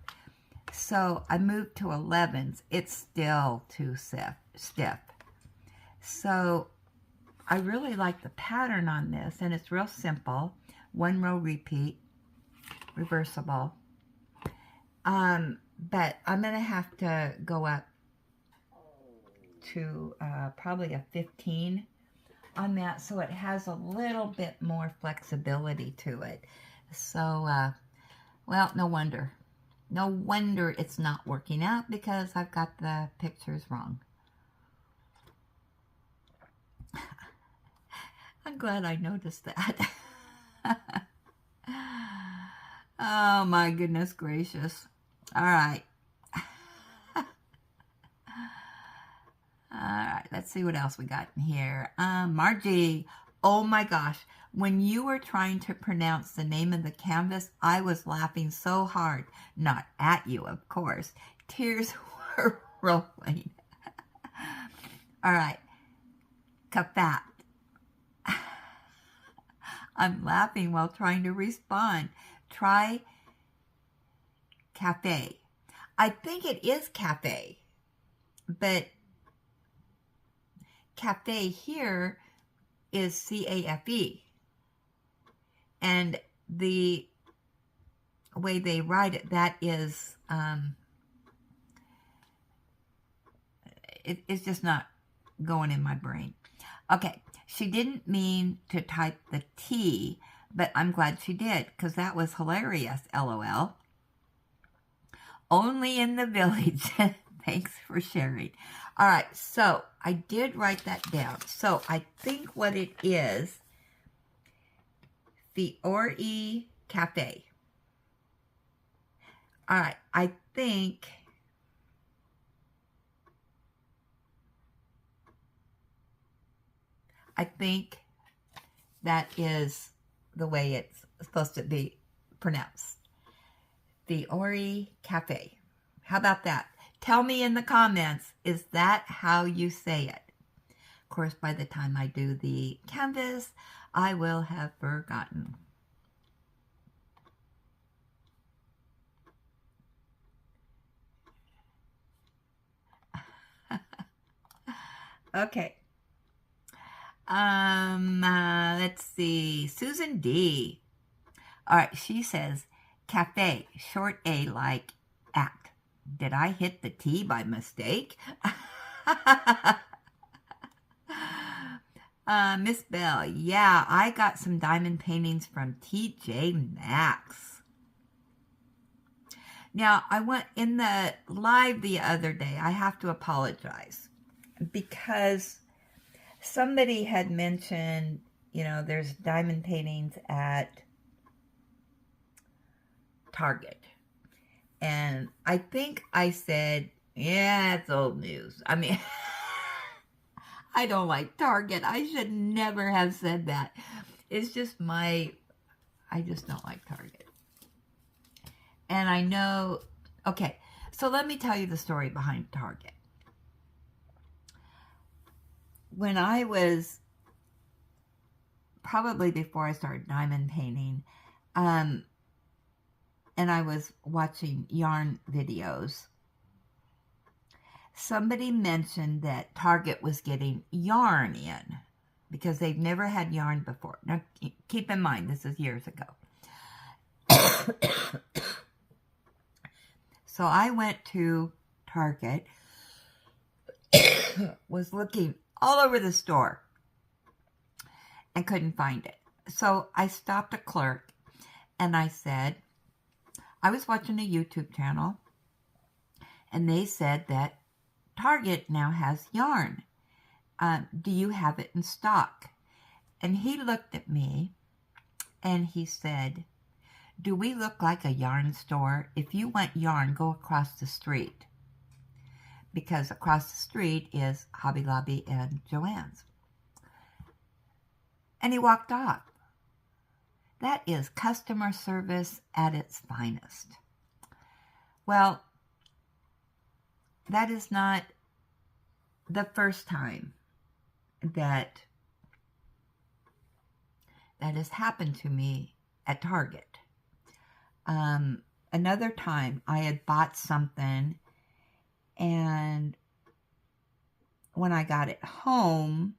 So I moved to 11s. It's still too stiff. So I really like the pattern on this, and it's real simple. 1 row repeat, reversible. But I'm going to have to go up to probably a 15 on that, so it has a little bit more flexibility to it. So, well, no wonder. No wonder it's not working out, because I've got the pictures wrong. I'm glad I noticed that. Oh my goodness gracious. All right. All right, let's see what else we got in here. Margie, oh my gosh. When you were trying to pronounce the name of the canvas, I was laughing so hard. Not at you, of course. Tears were rolling. All right. Kafat. I'm laughing while trying to respond. Try cafe. I think it is cafe, but cafe here is C-A-F-E. And the way they write it, that is, it's just not going in my brain. Okay, she didn't mean to type the T, but I'm glad she did, because that was hilarious, LOL. Only in the village. Thanks for sharing. All right, so I did write that down. So I think what it is, the Ori Cafe. All right, I think that is the way it's supposed to be pronounced. The Ori Cafe. How about that? Tell me in the comments, is that how you say it? Of course, by the time I do the canvas, I will have forgotten. Okay. Let's see. Susan D. All right, she says, cafe, short A like at. Did I hit the T by mistake? Miss Bell, yeah, I got some diamond paintings from TJ Maxx. Now, I went in the live the other day. I have to apologize, because somebody had mentioned, you know, there's diamond paintings at Target. And I think I said, yeah, it's old news. I mean, I don't like Target. I should never have said that. It's just I just don't like Target. And I know, okay, so let me tell you the story behind Target. when I was, probably before I started diamond painting, and I was watching yarn videos, somebody mentioned that Target was getting yarn in because they've never had yarn before. Now, keep in mind, this is years ago. So I went to Target, was looking all over the store, and couldn't find it. So I stopped a clerk and I said, I was watching a YouTube channel, and they said that Target now has yarn. Do you have it in stock? And he looked at me and he said, do we look like a yarn store? If you want yarn, go across the street. Because across the street is Hobby Lobby and Joann's. And he walked off. That is customer service at its finest. Well, that is not the first time that has happened to me at Target. Another time I had bought something, and when I got it home,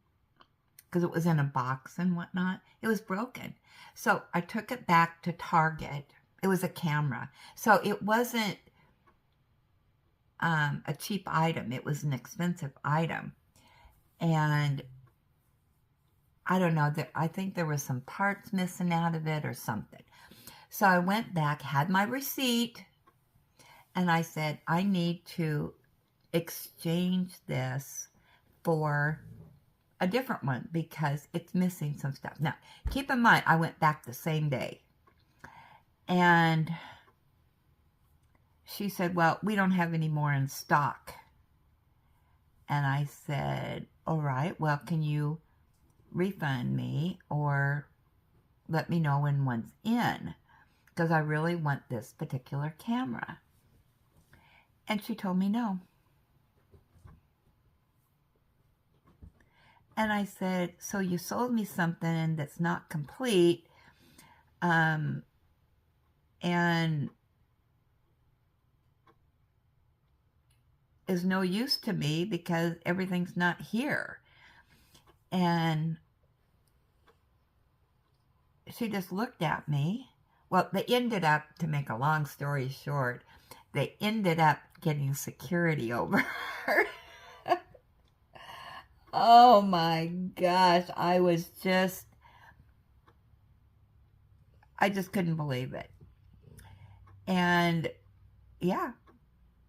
because it was in a box and whatnot, it was broken. So I took it back to Target. It was a camera. So it wasn't a cheap item. It was an expensive item. And I don't know, I think there was some parts missing out of it or something. So I went back, had my receipt, and I said, I need to exchange this for a different one because it's missing some stuff. Now, keep in mind, I went back the same day. And she said, well, we don't have any more in stock. And I said, all right, well, can you refund me or let me know when one's in? Because I really want this particular camera. And she told me no. And I said, so you sold me something that's not complete, and is no use to me because everything's not here. And she just looked at me. Well, they ended up, to make a long story short, they ended up getting security over her. Oh my gosh, I just couldn't believe it. And yeah,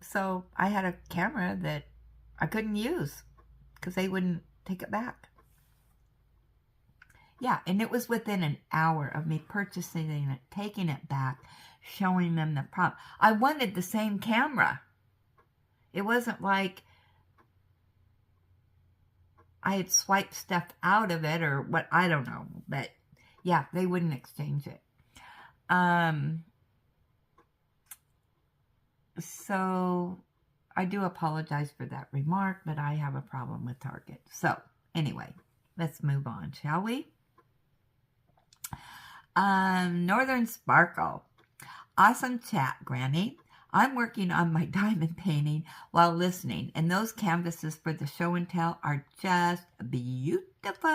so I had a camera that I couldn't use because they wouldn't take it back. Yeah, and it was within an hour of me purchasing it, taking it back, showing them the problem. I wanted the same camera. It wasn't like I had swiped stuff out of it or what, I don't know. But yeah, they wouldn't exchange it. So I do apologize for that remark, but I have a problem with Target. So anyway, let's move on, shall we? Northern Sparkle. Awesome chat, Granny. I'm working on my diamond painting while listening, and those canvases for the show and tell are just beautiful.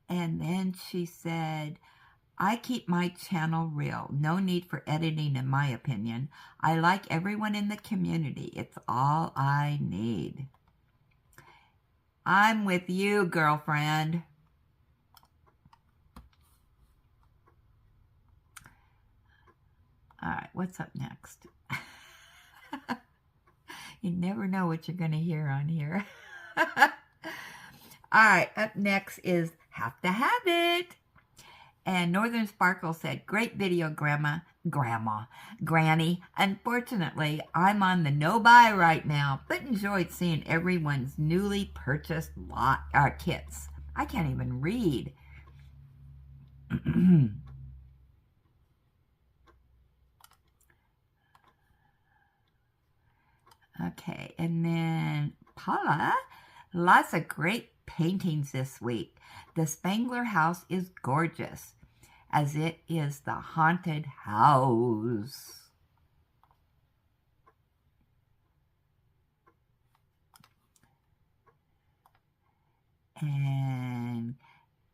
And then she said, I keep my channel real. No need for editing, in my opinion. I like everyone in the community. It's all I need. I'm with you, girlfriend. All right, what's up next? You never know what you're going to hear on here. All right, up next is Have to Have It. And Northern Sparkle said, great video, Granny. Unfortunately, I'm on the no-buy right now, but enjoyed seeing everyone's newly purchased kits. I can't even read. Okay. and then Paula, lots of great paintings this week. The Spangler house is gorgeous, as it is the haunted house. And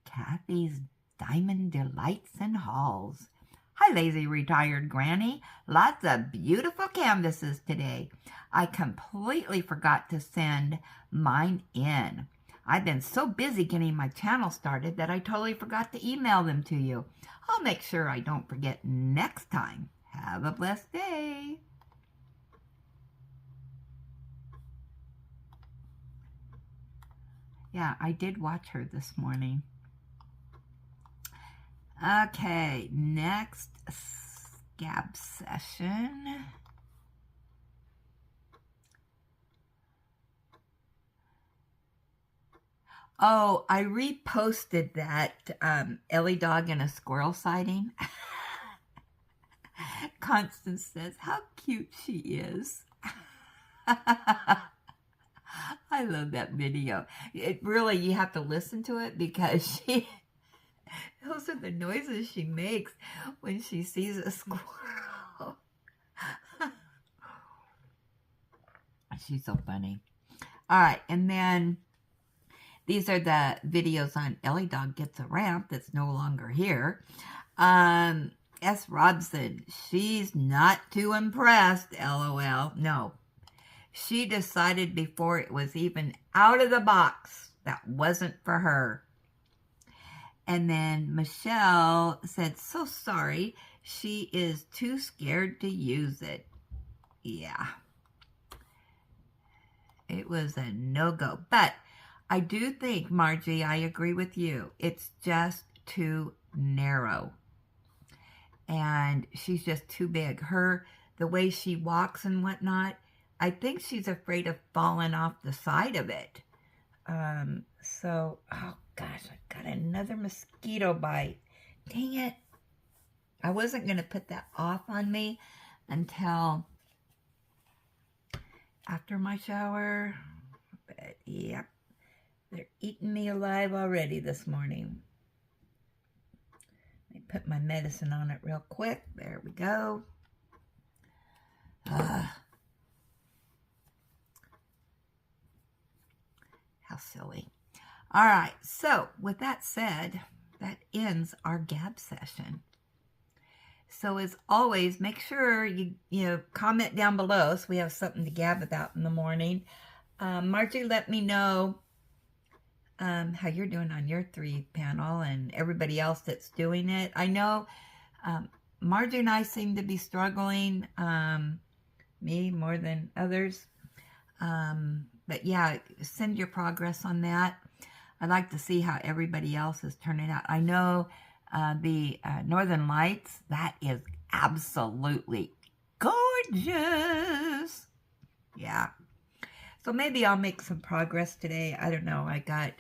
Kathy's Diamond Delights and Halls. Hi, lazy retired granny. Lots of beautiful canvases today. I completely forgot to send mine in. I've been so busy getting my channel started that I totally forgot to email them to you. I'll make sure I don't forget next time. Have a blessed day. Yeah, I did watch her this morning. Okay, next Gab session. Oh, I reposted that Ellie dog and a squirrel sighting. Constance says, how cute she is. I love that video. It really, you have to listen to it because those are the noises she makes when she sees a squirrel. She's so funny. All right, and then these are the videos on Ellie Dog Gets a Ramp that's no longer here. S. Robson, she's not too impressed, LOL. No. She decided before it was even out of the box that wasn't for her. And then Michelle said, so sorry, she is too scared to use it. Yeah. It was a no-go. But I do think, Margie, I agree with you. It's just too narrow. And she's just too big. The way she walks and whatnot, I think she's afraid of falling off the side of it. Oh gosh, I got another mosquito bite. Dang it. I wasn't going to put that off on me until after my shower. But yep, they're eating me alive already this morning. Let me put my medicine on it real quick. There we go. How silly. All right, so with that said, that ends our Gab session. So as always, make sure you comment down below so we have something to gab about in the morning. Margie, let me know how you're doing on your 3 panel and everybody else that's doing it. I know Margie and I seem to be struggling, me more than others. But yeah, send your progress on that. I'd like to see how everybody else is turning out. I know the Northern Lights, that is absolutely gorgeous. Yeah. So maybe I'll make some progress today. I don't know. I got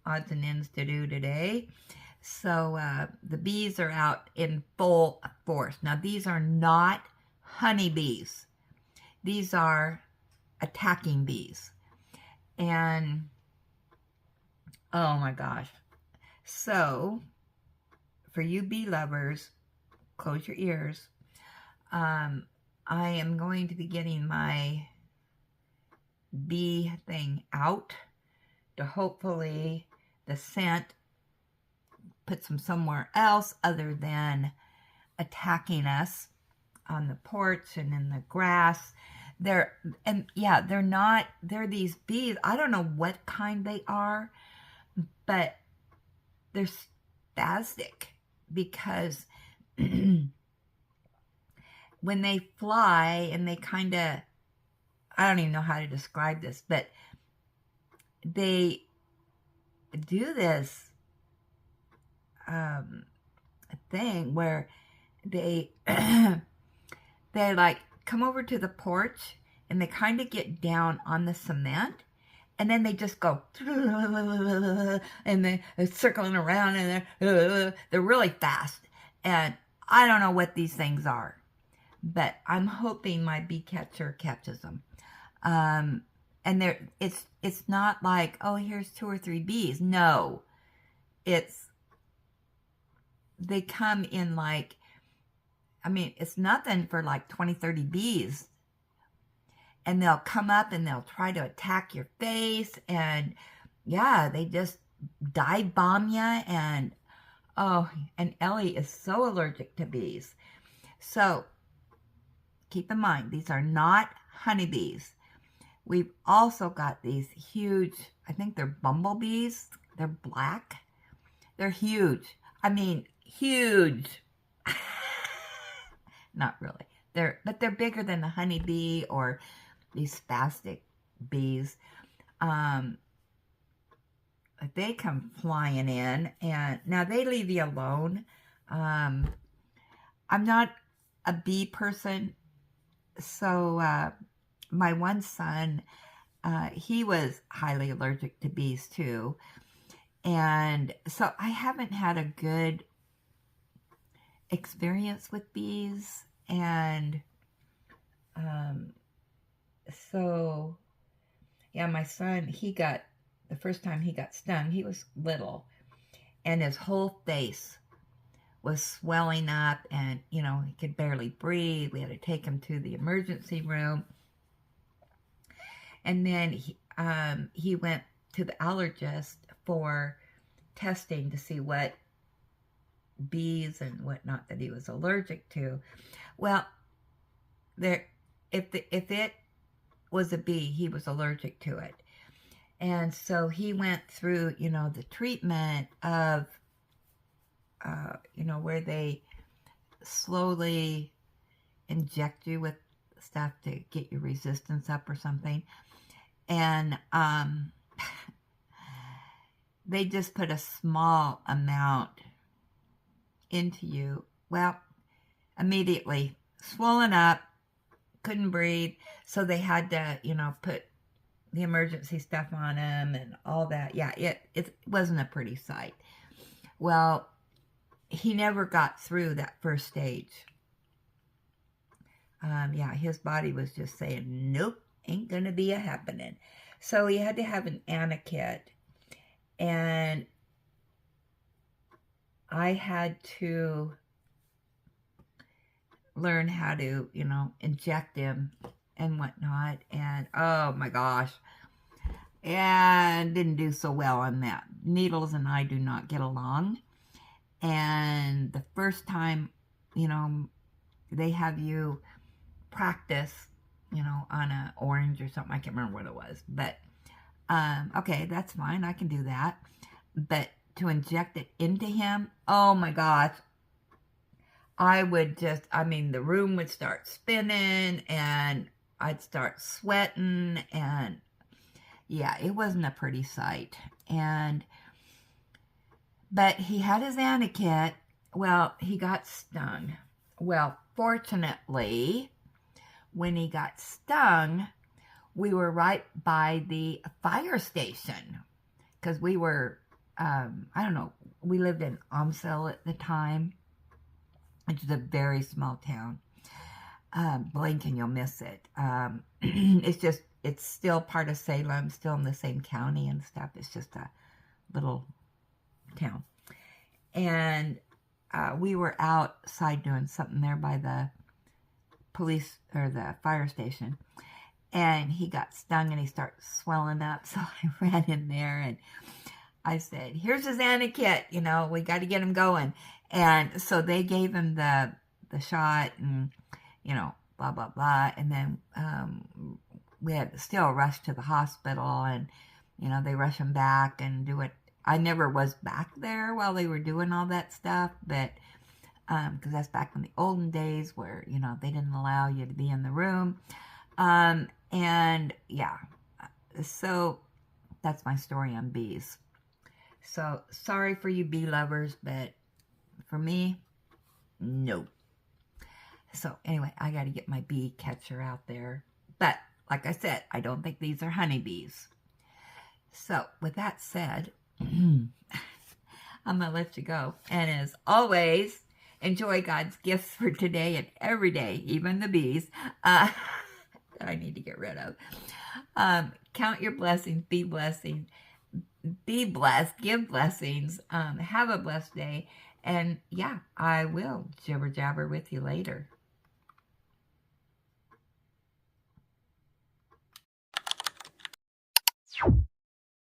odds and ends to do today. So the bees are out in full force. Now, these are not honeybees. These are attacking bees. And oh my gosh. So for you bee lovers, close your ears. I am going to be getting my bee thing out to hopefully the scent puts them somewhere else other than attacking us on the porch and in the grass. They're these bees. I don't know what kind they are, but they're spastic because when they fly and they kind of, I don't even know how to describe this, but they do this thing where they they like come over to the porch and they kind of get down on the cement and then they just go and they're circling around and they're really fast. And I don't know what these things are, but I'm hoping my bee catcher catches them. And it's not like, oh, here's 2 or 3 bees. No, they come in like, I mean, it's nothing for like 20, 30 bees. And they'll come up and they'll try to attack your face. And yeah, they just dive bomb you. And Ellie is so allergic to bees. So keep in mind, these are not honeybees. We've also got these huge, I think they're bumblebees. They're black. They're huge. I mean, huge. Not really. But they're bigger than the honeybee or these spastic bees. They come flying in, and now they leave you alone. I'm not a bee person, so my one son, he was highly allergic to bees too, and so I haven't had a good experience with bees, and so yeah, my son, the first time he got stung, he was little, and his whole face was swelling up, and he could barely breathe. We had to take him to the emergency room, and then he went to the allergist for testing to see what bees and whatnot that he was allergic to. Well, if it was a bee, he was allergic to it. And so he went through, the treatment of, where they slowly inject you with stuff to get your resistance up or something. And they just put a small amount into you. Well, immediately swollen up, couldn't breathe. So they had to, put the emergency stuff on him and all that. Yeah, it wasn't a pretty sight. Well, he never got through that first stage. His body was just saying, nope, ain't gonna be a happening. So he had to have an anakit, and I had to learn how to, inject him and whatnot. And oh my gosh, and didn't do so well on that. Needles and I do not get along. And the first time, they have you practice, on an orange or something. I can't remember what it was. But, okay, that's fine. I can do that. But to inject it into him, oh my gosh. The room would start spinning and I'd start sweating, and yeah, it wasn't a pretty sight. But he had his anakit. Well, he got stung. Well, fortunately, when he got stung, we were right by the fire station, because we were, we lived in Amsel at the time, which is a very small town. Blink and you'll miss it. It's still part of Salem, still in the same county and stuff. It's just a little town. And we were outside doing something there by the police or the fire station. And he got stung and he started swelling up. So I ran in there and I said, here's his anakit, we got to get him going. And so they gave him the shot and, blah, blah, blah. And then we had to still rush to the hospital, and, they rush him back and do it. I never was back there while they were doing all that stuff, but because that's back in the olden days where, they didn't allow you to be in the room. And yeah, so that's my story on bees. So sorry for you bee lovers, but for me, no. So anyway, I got to get my bee catcher out there. But like I said, I don't think these are honeybees. So with that said, I'm going to let you go. And as always, enjoy God's gifts for today and every day, even the bees that I need to get rid of. Count your blessings, be blessing, be blessed, give blessings, have a blessed day, and yeah, I will jibber jabber with you later.